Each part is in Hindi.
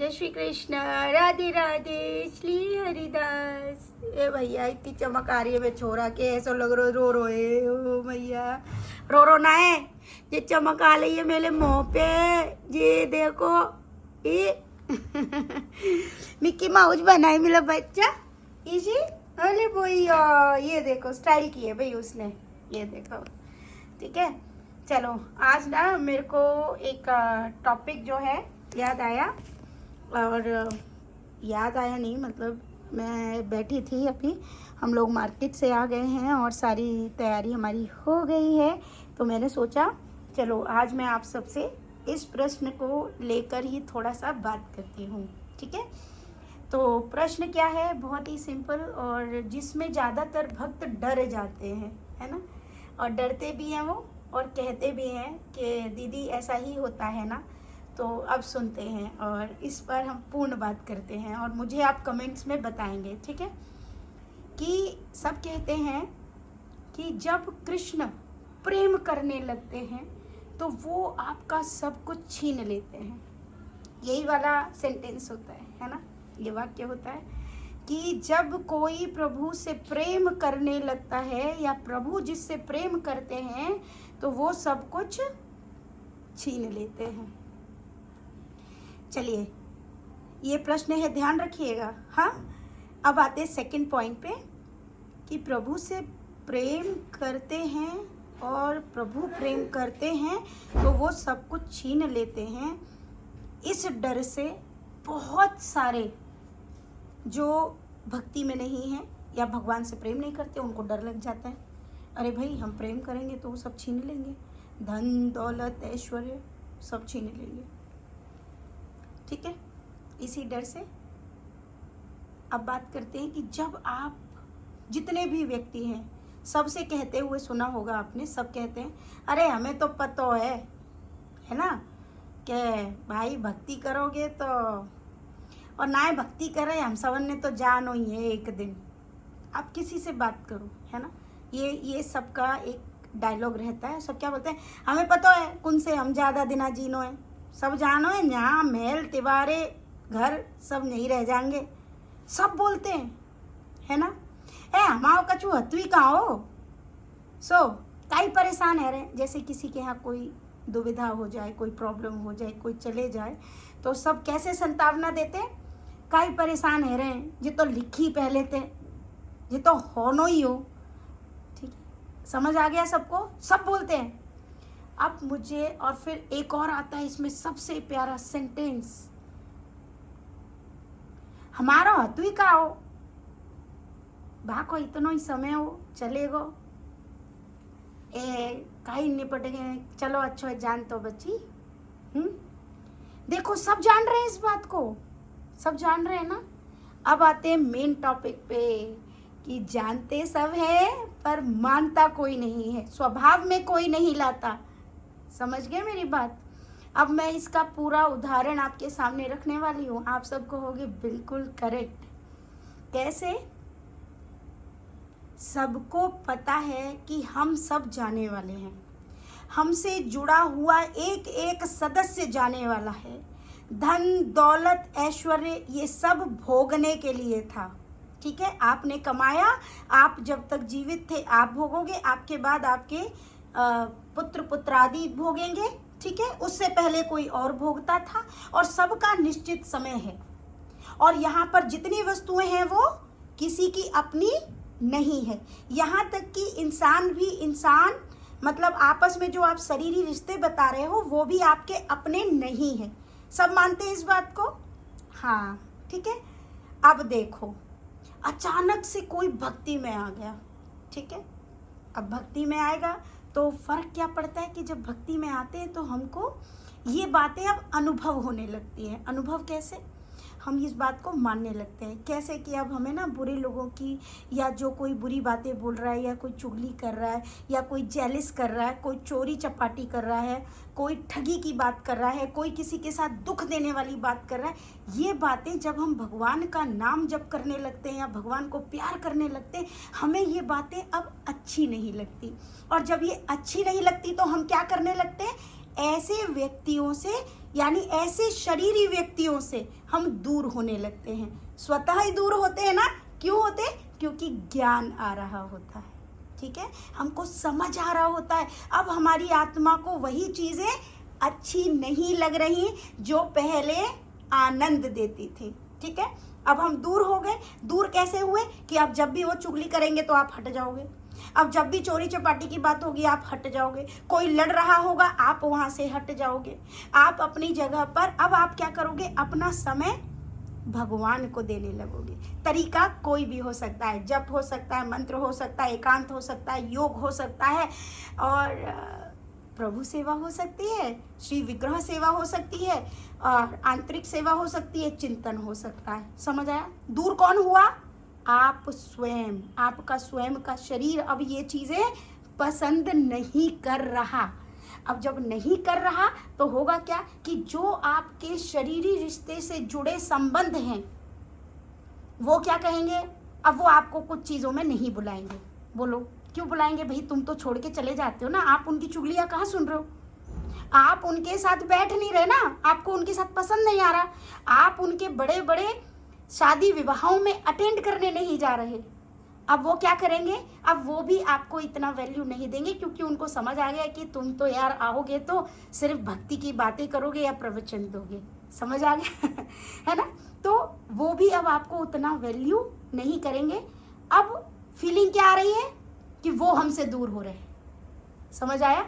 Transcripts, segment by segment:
जय श्री कृष्ण, राधे राधे, श्री हरिदास। ए भैया इतनी चमक आ रही है मैं छोरा के ऐसा लग रहा रो रो है। ओ भैया रो ना है, ये चमक आ रही है मेरे मुंह पे। ये देखो ये मिक्की माउस बना है मेरा बच्चा इसी। अरे भैया ये देखो स्टाइल की है भाई उसने, ये देखो। ठीक है चलो, आज ना मेरे को एक टॉपिक जो है याद आया, और याद आया नहीं मतलब मैं बैठी थी अभी, हम लोग मार्केट से आ गए हैं और सारी तैयारी हमारी हो गई है, तो मैंने सोचा चलो आज मैं आप सबसे इस प्रश्न को लेकर ही थोड़ा सा बात करती हूँ। ठीक है, तो प्रश्न क्या है, बहुत ही सिंपल, और जिसमें ज़्यादातर भक्त डर जाते हैं, है ना, और डरते भी हैं वो और कहते भी हैं कि दीदी ऐसा ही होता है ना। तो अब सुनते हैं और इस पर हम पूर्ण बात करते हैं और मुझे आप कमेंट्स में बताएंगे। ठीक है, कि सब कहते हैं कि जब कृष्ण प्रेम करने लगते हैं तो वो आपका सब कुछ छीन लेते हैं। यही वाला सेंटेंस होता है ना, ये वाक्य होता है कि जब कोई प्रभु से प्रेम करने लगता है या प्रभु जिससे प्रेम करते हैं तो वो सब कुछ छीन लेते हैं। चलिए ये प्रश्न है, ध्यान रखिएगा। हाँ, अब आते हैं सेकंड पॉइंट पे कि प्रभु से प्रेम करते हैं और प्रभु प्रेम करते हैं तो वो सब कुछ छीन लेते हैं। इस डर से बहुत सारे जो भक्ति में नहीं हैं या भगवान से प्रेम नहीं करते उनको डर लग जाता है, अरे भाई हम प्रेम करेंगे तो वो सब छीन लेंगे, धन दौलत ऐश्वर्य सब छीन लेंगे। ठीक है, इसी डर से अब बात करते हैं कि जब आप जितने भी व्यक्ति हैं सबसे कहते हुए सुना होगा आपने, सब कहते हैं अरे हमें तो पता है ना कि भाई भक्ति करोगे तो, और ना भक्ति करे हम सबन ने तो जानो ही है एक दिन। आप किसी से बात करो, है ना, ये सबका एक डायलॉग रहता है। सब क्या बोलते हैं, हमें पता है कौन से हम ज़्यादा दिना जीनो है, सब जानो है यहाँ महल तिवारे घर सब नहीं रह जाएंगे, सब बोलते हैं, है ना। हमाओ कछु हथवी कहाँ हो, सो कई परेशान है रहे। जैसे किसी के यहाँ कोई दुविधा हो जाए, कोई प्रॉब्लम हो जाए, कोई चले जाए तो सब कैसे संतावना देते हैं, कई परेशान है रहे, ये तो लिखी पहले थे, ये तो होनो ही हो। ठीक है, समझ आ गया सबको, सब बोलते हैं। अब मुझे और फिर एक और आता है इसमें सबसे प्यारा सेंटेंस, हमारा हतुई का हो भाको इतना ही समय हो चलेगो, कहीं निपटेंगे, चलो अच्छा है जान तो बच्ची। देखो सब जान रहे हैं इस बात को, सब जान रहे हैं ना। अब आते हैं मेन टॉपिक पे कि जानते सब है पर मानता कोई नहीं है, स्वभाव में कोई नहीं लाता। समझ गए मेरी बात। अब मैं इसका पूरा उदाहरण आपके सामने रखने वाली हूँ, आप सबको होगे बिल्कुल करेक्ट। कैसे, सबको पता है कि हम सब जाने वाले हैं, हमसे जुड़ा हुआ एक एक सदस्य जाने वाला है। धन दौलत ऐश्वर्य ये सब भोगने के लिए था। ठीक है, आपने कमाया, आप जब तक जीवित थे आप भोगोगे, आपके बाद आपके पुत्र पुत्रादि भोगेंगे। ठीक है, उससे पहले कोई और भोगता था, और सबका निश्चित समय है। और यहाँ पर जितनी वस्तुएं हैं वो किसी की अपनी नहीं है। यहाँ तक कि इंसान भी इंसान, मतलब आपस में जो आप शरीरी रिश्ते बता रहे हो वो भी आपके अपने नहीं है। सब मानते हैं इस बात को। हाँ ठीक है, अब देखो अचानक से कोई भक्ति में आ गया। ठीक है, अब भक्ति में आएगा तो फर्क क्या पड़ता है कि जब भक्ति में आते हैं तो हमको ये बातें अब अनुभव होने लगती हैं। अनुभव कैसे, हम इस बात को मानने लगते हैं। कैसे कि अब हमें ना बुरे लोगों की, या जो कोई बुरी बातें बोल रहा है, या कोई चुगली कर रहा है, या कोई जेलिस कर रहा है, कोई चोरी चपाटी कर रहा है, कोई ठगी की बात कर रहा है, कोई किसी के साथ दुख देने वाली बात कर रहा है, ये बातें जब हम भगवान का नाम जप करने लगते हैं या भगवान को प्यार करने लगते हैं, हमें ये बातें अब अच्छी नहीं लगती। और जब ये अच्छी नहीं लगती तो हम क्या करने लगते हैं, ऐसे व्यक्तियों से, यानी ऐसे शरीरी व्यक्तियों से हम दूर होने लगते हैं। स्वतः ही दूर होते हैं ना, क्यों होते? क्योंकि ज्ञान आ रहा होता है, ठीक है, हमको समझ आ रहा होता है। अब हमारी आत्मा को वही चीज़ें अच्छी नहीं लग रही जो पहले आनंद देती थी, ठीक है। अब हम दूर हो गए। दूर कैसे हुए? कि अब जब भी वो चुगली करेंगे तो आप हट जाओगे, अब जब भी चोरी चपाटी की बात होगी आप हट जाओगे, कोई लड़ रहा होगा आप वहाँ से हट जाओगे, आप अपनी जगह पर। अब आप क्या करोगे? अपना समय भगवान को देने लगोगे। तरीका कोई भी हो सकता है, जप हो सकता है, मंत्र हो सकता है, एकांत हो सकता है, योग हो सकता है, और प्रभु सेवा हो सकती है, श्री विग्रह सेवा हो सकती है, और आंतरिक सेवा हो सकती है, चिंतन हो सकता है। समझ आया? दूर कौन हुआ? आप स्वयं, आपका स्वयं का शरीर अब ये चीज़ें पसंद नहीं कर रहा। अब जब नहीं कर रहा तो होगा क्या कि जो आपके शरीरी रिश्ते से जुड़े संबंध हैं वो क्या कहेंगे? अब वो आपको कुछ चीज़ों में नहीं बुलाएंगे। बोलो क्यों बुलाएंगे? भाई तुम तो छोड़ के चले जाते हो ना, आप उनकी चुगलियाँ कहाँ सुन रहे हो? आप उनके साथ बैठ नहीं रहे ना, आपको उनके साथ पसंद नहीं आ रहा, आप उनके बड़े बड़े शादी विवाहों में अटेंड करने नहीं जा रहे। अब वो क्या करेंगे? अब वो भी आपको इतना वैल्यू नहीं देंगे, क्योंकि उनको समझ आ गया कि तुम तो यार आओगे तो सिर्फ भक्ति की बातें करोगे या प्रवचन दोगे। समझ आ गया है ना? तो वो भी अब आपको उतना वैल्यू नहीं करेंगे। अब फीलिंग क्या आ रही है कि वो हमसे दूर हो रहे हैं। समझ आया?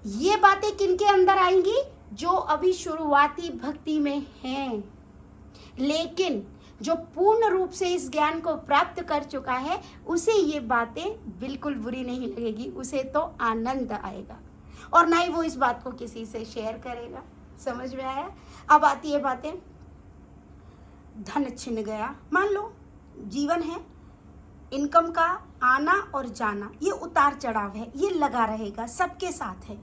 ये बातें किनके अंदर आएंगी? जो अभी शुरुआती भक्ति में हैं, लेकिन जो पूर्ण रूप से इस ज्ञान को प्राप्त कर चुका है उसे ये बातें बिल्कुल बुरी नहीं लगेगी, उसे तो आनंद आएगा, और ना ही वो इस बात को किसी से शेयर करेगा। समझ में आया? अब आती है बातें, धन छिन गया। मान लो जीवन है, इनकम का आना और जाना, ये उतार चढ़ाव है, ये लगा रहेगा, सबके साथ है।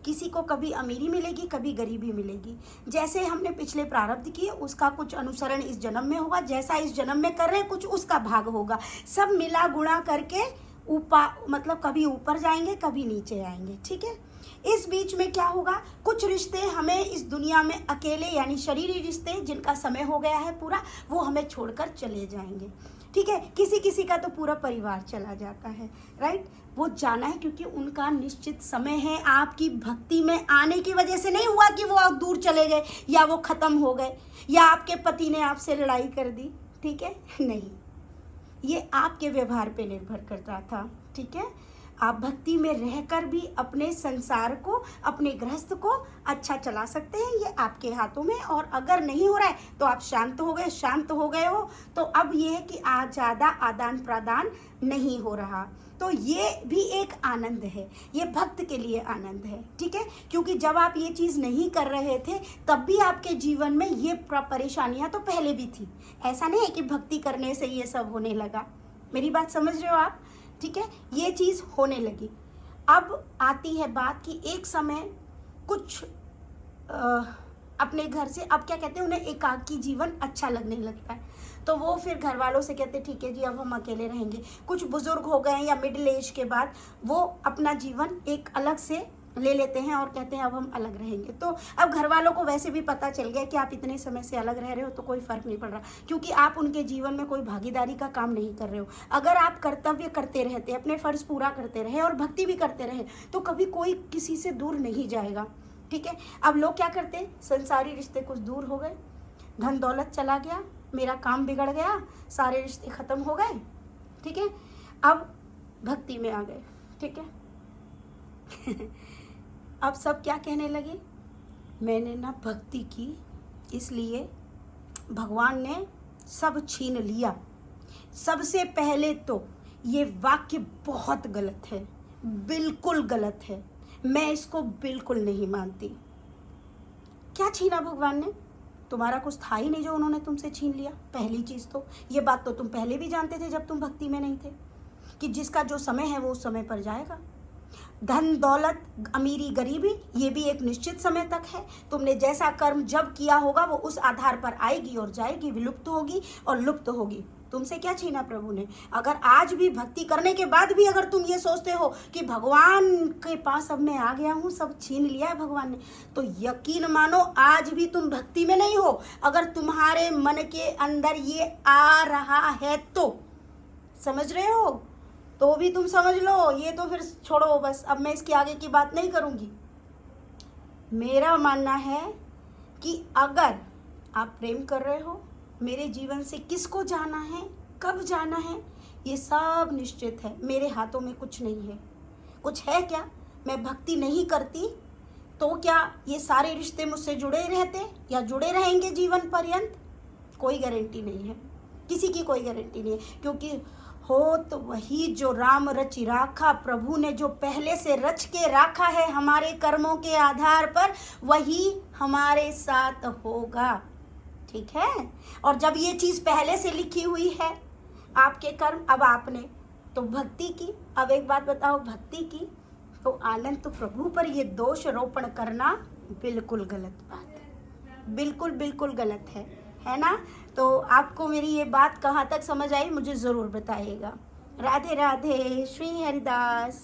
किसी को कभी अमीरी मिलेगी, कभी गरीबी मिलेगी। जैसे हमने पिछले प्रारब्ध किए उसका कुछ अनुसरण इस जन्म में होगा, जैसा इस जन्म में कर रहे हैं कुछ उसका भाग होगा। सब मिला गुणा करके ऊपर, मतलब कभी ऊपर जाएंगे कभी नीचे आएंगे, ठीक है। इस बीच में क्या होगा? कुछ रिश्ते हमें इस दुनिया में अकेले, यानी शरीरी रिश्ते जिनका समय हो गया है पूरा, वो हमें छोड़कर चले जाएंगे, ठीक है। किसी किसी का तो पूरा परिवार चला जाता है, राइट। वो जाना है क्योंकि उनका निश्चित समय है। आपकी भक्ति में आने की वजह से नहीं हुआ कि वो दूर चले गए या वो खत्म हो गए या आपके पति ने आपसे लड़ाई कर दी, ठीक है, नहीं, ये आपके व्यवहार पे निर्भर करता था, ठीक है। आप भक्ति में रहकर भी अपने संसार को, अपने गृहस्थ को अच्छा चला सकते हैं, ये आपके हाथों में। और अगर नहीं हो रहा है तो आप शांत हो गए, शांत हो गए हो तो अब ये है कि आज ज़्यादा आदान प्रदान नहीं हो रहा, तो ये भी एक आनंद है, ये भक्त के लिए आनंद है, ठीक है। क्योंकि जब आप ये चीज़ नहीं कर रहे थे तब भी आपके जीवन में ये परेशानियां तो पहले भी थी। ऐसा नहीं है कि भक्ति करने से ये सब होने लगा। मेरी बात समझ रहे हो आप? ठीक है, ये चीज़ होने लगी। अब आती है बात कि एक समय कुछ अपने घर से, अब क्या कहते हैं, उन्हें एकाकी जीवन अच्छा लगने लगता है, तो वो फिर घर वालों से कहते ठीक है जी अब हम अकेले रहेंगे। कुछ बुजुर्ग हो गए या मिडिल एज के बाद वो अपना जीवन एक अलग से ले लेते हैं और कहते हैं अब हम अलग रहेंगे। तो अब घर वालों को वैसे भी पता चल गया कि आप इतने समय से अलग रह रहे हो तो कोई फर्क नहीं पड़ रहा, क्योंकि आप उनके जीवन में कोई भागीदारी का काम नहीं कर रहे हो। अगर आप कर्तव्य करते रहते, अपने फर्ज पूरा करते रहे और भक्ति भी करते रहे तो कभी कोई किसी से दूर नहीं जाएगा, ठीक है। अब लोग क्या करते हैं, संसारी रिश्ते कुछ दूर हो गए, धन दौलत चला गया, मेरा काम बिगड़ गया, सारे रिश्ते खत्म हो गए, ठीक है। अब भक्ति में आ गए, ठीक है। अब सब क्या कहने लगे, मैंने ना भक्ति की इसलिए भगवान ने सब छीन लिया। सबसे पहले तो ये वाक्य बहुत गलत है, बिल्कुल गलत है, मैं इसको बिल्कुल नहीं मानती। क्या छीना भगवान ने? तुम्हारा कुछ था ही नहीं जो उन्होंने तुमसे छीन लिया। पहली चीज़ तो ये बात तो तुम पहले भी जानते थे जब तुम भक्ति में नहीं थे, कि जिसका जो समय है वो उस समय पर जाएगा। धन दौलत, अमीरी गरीबी, ये भी एक निश्चित समय तक है। तुमने जैसा कर्म जब किया होगा वो उस आधार पर आएगी और जाएगी, विलुप्त होगी और लुप्त होगी, तुमसे क्या छीना प्रभु ने? अगर आज भी भक्ति करने के बाद भी अगर तुम ये सोचते हो कि भगवान के पास अब मैं आ गया हूँ, सब छीन लिया है भगवान ने, तो यकीन मानो आज भी तुम भक्ति में नहीं हो। अगर तुम्हारे मन के अंदर ये आ रहा है तो, समझ रहे हो, तो भी तुम समझ लो, ये तो फिर छोड़ो बस, अब मैं इसके आगे की बात नहीं करूँगी। मेरा मानना है कि अगर आप प्रेम कर रहे हो, मेरे जीवन से किसको जाना है, कब जाना है, ये सब निश्चित है। मेरे हाथों में कुछ नहीं है। कुछ है क्या? मैं भक्ति नहीं करती तो क्या ये सारे रिश्ते मुझसे जुड़े रहते या जुड़े रहेंगे जीवन पर्यंत? कोई गारंटी नहीं है, किसी की कोई गारंटी नहीं है। क्योंकि हो तो वही जो राम रचि राखा, प्रभु ने जो पहले से रच के रखा है हमारे कर्मों के आधार पर, वही हमारे साथ होगा। ठीक है? और जब ये चीज़ पहले से लिखी हुई है, आपके कर्म, अब आपने तो भक्ति की, अब एक बात बताओ, भक्ति की तो आनंद तो प्रभु पर ये दोष रोपण करना बिल्कुल गलत बात है, बिल्कुल बिल्कुल गलत है ना? तो आपको मेरी ये बात कहाँ तक समझ आई मुझे ज़रूर बताइएगा। राधे राधे, श्री हरिदास।